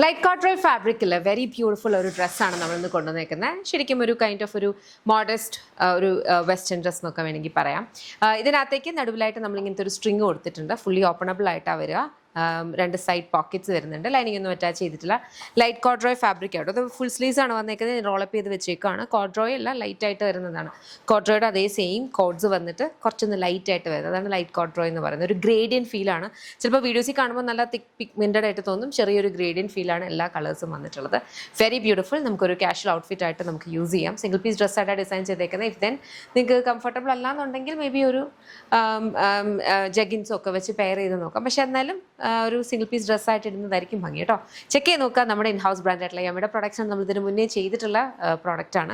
Light Cottrell ഫാബ്രിക്കിൽ very beautiful ഒരു ഡ്രസ്സാണ് നമ്മളിന്ന് കൊണ്ടുവന്നേക്കുന്നത്. ശരിക്കും ഒരു കൈൻഡ് ഓഫ് ഒരു മോഡസ്റ്റ് ഒരു വെസ്റ്റേൺ ഡ്രസ് എന്നൊക്കെ വേണമെങ്കിൽ പറയാം. ഇതിനകത്തേക്ക് നടുവിലായിട്ട് നമ്മളിങ്ങനത്തെ ഒരു സ്ട്രിങ് കൊടുത്തിട്ടുണ്ട്. ഫുള്ളി ഓപ്പണബിൾ ആയിട്ടാണ് വരിക. രണ്ട് സൈഡ് പോക്കറ്റ്സ് വരുന്നുണ്ട്. ലൈനിങ് ഒന്നും അറ്റാച്ച് ചെയ്തിട്ടില്ല. ലൈറ്റ് കോഡ്രോയ് ഫാബ്രിക് ആട്ടോ. അത് ഫുൾ സ്ലീവ്സ് ആണ് വന്നേക്കുന്നത്. റോളപ്പ് ചെയ്ത് വെച്ചേക്കാണ്. കോഡ്രോയ് അല്ല, ലൈറ്റ് ആയിട്ട് വരുന്നതാണ്. കോഡ്രോയുടെ അതേ സെയിം കോഡ്സ് വന്നിട്ട് കുറച്ചൊന്ന് ലൈറ്റ് ആയിട്ട് വരുന്നത്. അതാണ് ലൈറ്റ് കോഡ്രോയ് എന്ന് പറയുന്നത്. ഒരു ഗ്രേഡിയൻ ഫീലാണ്. ചിലപ്പോൾ വീഡിയോസിൽ കാണുമ്പോൾ നല്ല തിക്ക് പിഗ്മെന്റഡ് ആയിട്ട് തോന്നും. ചെറിയൊരു ഗ്രേഡിയൻ ഫീലാണ് എല്ലാ കളേഴ്സും വന്നിട്ടുള്ളത്. Very beautiful. നമുക്കൊരു കാഷ്വൽ ഔട്ട്ഫിറ്റ് ആയിട്ട് നമുക്ക് യൂസ് ചെയ്യാം. സിംഗിൾ പീസ് ഡ്രസ്സായിട്ടാണ് ഡിസൈൻ ചെയ്തേക്കുന്നത്. ഇഫ് ദെൻ നിങ്ങൾക്ക് കംഫർട്ടബിൾ അല്ലാന്നുണ്ടെങ്കിൽ മേ ബി ഒരു ജഗിൻസും ഒക്കെ വെച്ച് പെയർ ചെയ്ത് നോക്കാം. പക്ഷെ എന്നാലും ഒരു സിംഗിൾ പീസ് ഡ്രസ്സായിട്ട് ഇടുന്നതായിരിക്കും ഭംഗി കേട്ടോ. ചെക്ക് ചെയ്ത് നോക്കുക. നമ്മുടെ ഇൻ ഹൗസ് ബ്രാൻഡ് ആയിട്ടുള്ള യമ്മയുടെ പ്രൊഡക്ട്സ് ആണ്. നമ്മൾ ഇതിന് മുന്നേ ചെയ്തിട്ടുള്ള പ്രോഡക്റ്റാണ്.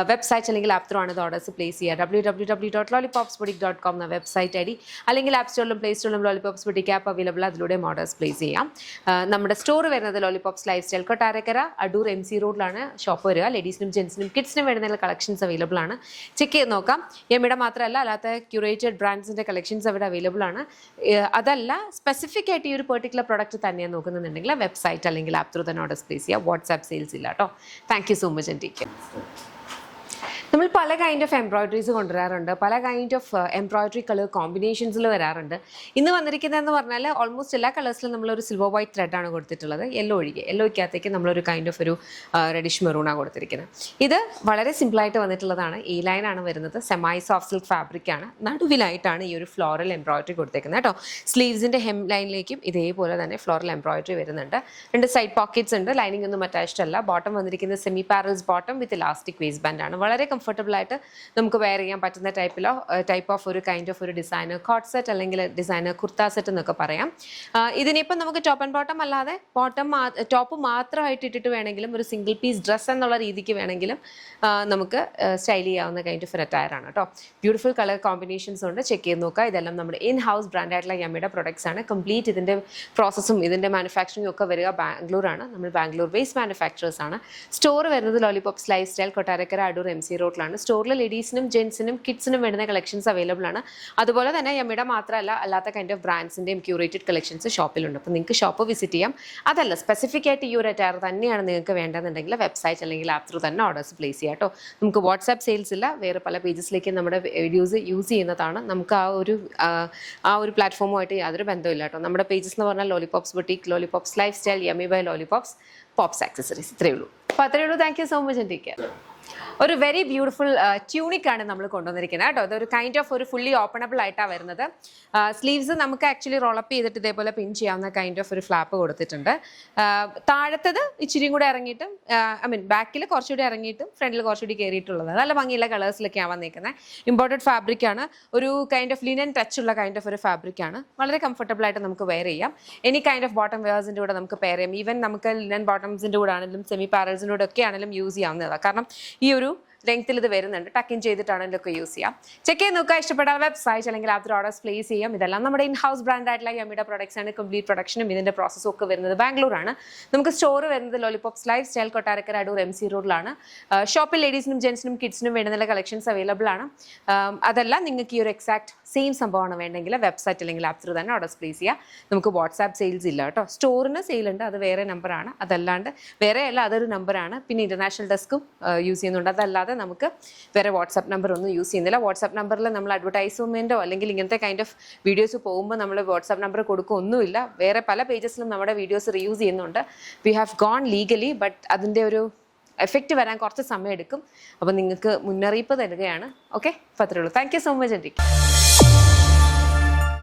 വെബ്സൈറ്റ് അല്ലെങ്കിൽ ആപ്പ് ത്രൂ ആണ് ഇത് ഓർഡേഴ്സ് പ്ലേസ് ചെയ്യുക. www.lollipopsboutique.com എന്ന വെബ്സൈറ്റ് ID, അല്ലെങ്കിൽ ആപ്പ് സ്റ്റോറിലും പ്ലേ സ്റ്റോറിലും ലോളിപോപ്സ് ബുട്ടീക്ക് ആപ്പ് അവൈലബിൾ. അതിലൂടെ ഓർഡേഴ്സ് പ്ലേസ് ചെയ്യാം. നമ്മുടെ സ്റ്റോർ വരുന്നത് Lollipops lifestyle Kottarakkara Adoor MC റോഡിലാണ് ഷോപ്പ് വരിക. ലേഡീസിനും ജെൻസിനും കിഡ്സിനും വേണ്ടുന്ന കളക്ഷൻസ് അവൈലബിൾ ആണ്. ചെക്ക് ചെയ്ത് നോക്കാം. യമ്മയുടെ മാത്രമല്ല അല്ലാത്ത ക്യൂറേറ്റഡ് ബ്രാൻഡ്സിൻ്റെ കളക്ഷൻസ് അവിടെ അവൈലബിൾ ആണ്. അതല്ല സ്പെസിഫിക് ആയിട്ട് ഈ ഒരു പെർട്ടിക്കുലർ പ്രോഡക്റ്റ് തന്നെയാണ് നോക്കുന്നുണ്ടെങ്കിൽ വെബ്സൈറ്റ് അല്ലെങ്കിൽ ആപ്പ് ത്രൂ തന്നെ ഓർഡേഴ്സ് പ്ലേസ് ചെയ്യുക. വാട്സാപ്പ് സെയിൽസ് ഇല്ല കേട്ടോ. Thank you so much and take care. നമ്മൾ പല കൈൻഡ് ഓഫ് എംബ്രോയിഡറീസ് കൊണ്ടുവരാറുണ്ട്. പല കൈൻഡ് ഓഫ് എംബ്രോയിഡറി കളർ കോമ്പിനേഷൻസിൽ വരാറുണ്ട്. ഇന്ന് വന്നിരിക്കുന്നതെന്ന് പറഞ്ഞാൽ ഓൾമോസ്റ്റ് എല്ലാ കളേഴ്സിലും നമ്മളൊരു സിൽവർ വൈറ്റ് ത്രെഡാണ് കൊടുത്തിട്ടുള്ളത്. യെല്ലോ ഒഴികെ. യെല്ലോയ്ക്കകത്തേക്ക് നമ്മളൊരു കൈൻഡ് ഓഫ് ഒരു റെഡിഷ് മെറൂണാണ് കൊടുത്തിരിക്കുന്നത്. ഇത് വളരെ സിമ്പിളായിട്ട് വന്നിട്ടുള്ളതാണ്. ഈ ലൈനാണ് വരുന്നത്. സെമൈ സോഫ്റ്റ് സിൽക്ക് ഫാബ്രിക്കാണ്. നടുവിലായിട്ടാണ് ഈ ഒരു ഫ്ലോറൽ എംബ്രോയിഡറി കൊടുത്തേക്കുന്നത് കേട്ടോ. സ്ലീവ്സിൻ്റെ ഹെം ലൈനിലേക്കും ഇതേപോലെ തന്നെ ഫ്ലോറൽ എംബ്രോയിഡറി വരുന്നുണ്ട്. രണ്ട് സൈഡ് പോക്കറ്റ്സ് ഉണ്ട്. ലൈനിങ് ഒന്നും അറ്റാച്ച്ഡ് അല്ല. ബോട്ടം വന്നിരിക്കുന്നത് സെമി പാരൽസ് ബോട്ടം വിത്ത് ഇലാസ്റ്റിക് വേസ്റ്റ് ബാൻഡ് ആണ്. വളരെ കംഫർട്ടബിൾ ആയിട്ട് നമുക്ക് വെയർ ചെയ്യാൻ പറ്റുന്ന ടൈപ്പ് ഓഫ് ഒരു കൈൻഡ് ഓഫ് ഒരു ഡിസൈനർ കോട്ട് സെറ്റ് അല്ലെങ്കിൽ ഡിസൈനർ കുർത്ത സെറ്റ് എന്നൊക്കെ പറയാം. ഇതിനിപ്പം നമുക്ക് ടോപ്പ് ആൻഡ് ബോട്ടം അല്ലാതെ ടോപ്പ് മാത്രമായിട്ട് ഇട്ടിട്ട് വേണമെങ്കിലും ഒരു സിംഗിൾ പീസ് ഡ്രസ്സ് എന്നുള്ള രീതിക്ക് വേണമെങ്കിലും നമുക്ക് സ്റ്റൈൽ ചെയ്യാവുന്ന കൈൻഡ് ഓഫ് ഒരു അറ്റയർ ആണ് കേട്ടോ. ബ്യൂട്ടിഫുൾ കളർ കോമ്പിനേഷൻസ് ഉണ്ട്. ചെക്ക് ചെയ്ത് നോക്കുക. ഇതെല്ലാം നമ്മുടെ ഇൻ ഹൗസ് ബ്രാൻഡായിട്ടുള്ള യമ്മയുടെ പ്രൊഡക്ട്സ് ആണ്. കംപ്ലീറ്റ് ഇതിൻ്റെ പ്രോസസ്സും ഇതിൻ്റെ മാനുഫാക്ചറിങ്ങും ഒക്കെ വരിക ബാംഗ്ലൂരാണ്. നമ്മൾ ബാംഗ്ലൂർ ബേസ്ഡ് മാനുഫാക്ചറേഴ്സ് ആണ്. സ്റ്റോർ വരുന്നത് Lollipops lifestyle Kottarakkara Adoor MC റോഡിലാണ്. സ്റ്റോറിൽ ലേഡീസിനും ജെൻസിനും കിഡ്സിനും വേണ്ടുന്ന കളക്ഷൻസ് അവൈലബിൾ ആണ്. അതുപോലെ തന്നെ യമ്മയുടെ മാത്രമല്ല അല്ലാത്ത കൈൻഡ് ഓഫ് ബ്രാൻഡ്സിൻ്റെയും ക്യൂറേറ്റഡ് കളക്ഷൻസ് ഷോപ്പിലുണ്ട്. അപ്പോൾ നിങ്ങൾക്ക് ഷോപ്പ് വിസിറ്റ് ചെയ്യാം. അതല്ല സ്പെസിഫിക് ആയിട്ട് ഈ ഒരു അറ്റയർ തന്നെയാണ് നിങ്ങൾക്ക് വേണ്ടതെന്നുണ്ടെങ്കിൽ വെബ്സൈറ്റ് അല്ലെങ്കിൽ ആപ്പ് ത്രൂ തന്നെ ഓർഡേഴ്സ് പ്ലേസ് ചെയ്യാം കേട്ടോ. നമുക്ക് വാട്സാപ്പ് സെയിൽസ് ഇല്ല. വേറെ പല പേജസിലേക്ക് നമ്മുടെ വീഡിയോസ് യൂസ് ചെയ്യുന്നതാണ്. നമുക്ക് ആ ഒരു പ്ലാറ്റ്ഫോമുമായിട്ട് യാതൊരു ബന്ധമില്ല കേട്ടോ. നമ്മുടെ പേജസ് എന്ന് പറഞ്ഞാൽ Lollipops Boutique, Lollipops Lifestyle, Yummy by Lollipops, Pops Accessories. ഇത്രയേ ഉള്ളൂ. അപ്പോൾ അത്രയേ ഉള്ളൂ. Thank you so much and take care. ഒരു വെരി ബ്യൂട്ടിഫുൾ ട്യൂണിക്കാണ് നമ്മൾ കൊണ്ടുവന്നിരിക്കുന്നത് കേട്ടോ. അതൊരു കൈൻഡ് ഓഫ് ഒരു ഫുള്ളി ഓപ്പണബിൾ ആയിട്ടാണ് വരുന്നത്. സ്ലീവ്സ് നമുക്ക് ആക്ച്വലി റോളപ്പ് ചെയ്തിട്ട് ഇതേപോലെ പിൻ ചെയ്യാവുന്ന കൈൻഡ് ഓഫ് ഒരു ഫ്ലാപ്പ് കൊടുത്തിട്ടുണ്ട്. താഴത്തത് ഇച്ചിരിയും കൂടെ ഇറങ്ങിയിട്ടും ബാക്കിൽ കുറച്ചുകൂടി ഇറങ്ങിയിട്ടും ഫ്രണ്ടിൽ കുറച്ചുകൂടി കയറിയിട്ടുള്ളത് നല്ല ഭംഗിയുള്ള കളേഴ്സിലൊക്കെയാണ് വന്നിരിക്കുന്നത്. ഇമ്പോർട്ടഡ് ഫാബ്രിക്കാണ്. ഒരു കൈൻഡ് ഓഫ് ലിനൻ ടച്ച് ഉള്ള കൈൻഡ് ഓഫ് ഒരു ഫാബ്രിക്കാണ്. വളരെ കംഫർട്ടബിൾ ആയിട്ട് നമുക്ക് വെയർ ചെയ്യാം. എനി കൈൻഡ് ഓഫ് ബോട്ടം വെയേഴ്സിൻ്റെ കൂടെ നമുക്ക് പെയർ ചെയ്യാം. ഈവൻ നമുക്ക് ലിനൻ ബോട്ടംസിൻ്റെ കൂടെ ആണെങ്കിലും സെമി പാരൽസിൻ്റെ കൂടെ ഒക്കെ ആണെങ്കിലും യൂസ് ചെയ്യാവുന്നതാണ്. കാരണം ഈ ഒരു ലെങ്ത്തിൽ ഇത് വരുന്നുണ്ട്. ടക്ക് ഇൻ ചെയ്തിട്ടാണെങ്കിലും ഒക്കെ യൂസ് ചെയ്യാം. ചെക്ക് ചെയ്ത് നോക്കുക. ഇഷ്ടപ്പെട്ട വെബ്സൈറ്റ് അല്ലെങ്കിൽ ആപ്പ് ഓർഡേഴ്സ് പ്ലേസ് ചെയ്യാം. ഇതെല്ലാം നമ്മുടെ ഇൻ ഹൗസ് ബ്രാൻഡ് ആയിട്ടുള്ള യമ്മയുടെ പ്രൊഡക്ട്സ് ആണ്. കംപ്ലീറ്റ് പ്രൊഡക്ഷനും ഇതിന്റെ പ്രോസസ്സും ഒക്കെ വരുന്നത് ബാംഗ്ലൂരാണ്. നമുക്ക് സ്റ്റോർ വരുന്നത് Lollipops lifestyle Kottarakkara Adoor MC റോഡിലാണ്. ഷോപ്പിൽ ലേഡീസിനും ജെൻസിനും കിഡ്സിനും വേണ്ടുന്ന കളക്ഷൻസ് അവൈലബിൾ ആണ്. അതല്ല നിങ്ങൾക്ക് ഈ ഒരു എക്സാക്ട് സെയിം സംഭവമാണ് വേണ്ടെങ്കിൽ വെബ്സൈറ്റ് അല്ലെങ്കിൽ ആപ്പ് ത്രൂ തന്നെ ഓർഡേഴ്സ് പ്ലേസ് ചെയ്യാം. നമുക്ക് വാട്സാപ്പ് സെയിൽസ് ഇല്ല കേട്ടോ. സ്റ്റോറിന് സെയിൽ ഉണ്ട്. അത് വേറെ നമ്പറാണ്. അതല്ലാണ്ട് വേറെ അല്ല, അതൊരു നമ്പറാണ്. പിന്നെ ഇന്റർനാഷണൽ ഡെസ്കും യൂസ് ചെയ്യുന്നുണ്ട്. അതല്ലാതെ നമുക്ക് വേറെ വാട്സാപ്പ് നമ്പർ ഒന്നും യൂസ് ചെയ്യുന്നില്ല. വാട്സാപ്പ് നമ്പറിൽ നമ്മൾ അഡ്വർടൈസ്മെന്റോ അല്ലെങ്കിൽ ഇങ്ങനത്തെ കൈൻഡ് ഓഫ് വീഡിയോസ് പോകുമ്പോൾ നമ്മൾ വാട്സാപ്പ് നമ്പർ കൊടുക്കുകയൊന്നുമില്ല. വേറെ പല പേജസിലും നമ്മുടെ വീഡിയോസ് റീയൂസ് ചെയ്യുന്നുണ്ട്. We have gone legally, but അതിൻ്റെ ഒരു എഫക്റ്റ് വരാൻ കുറച്ച് സമയം എടുക്കും. അപ്പോൾ നിങ്ങൾക്ക് മുന്നറിയിപ്പ് തരികയാണ്. ഓക്കെ, അപ്പോൾ അത്രേ ഉള്ളൂ. Thank you so much anti.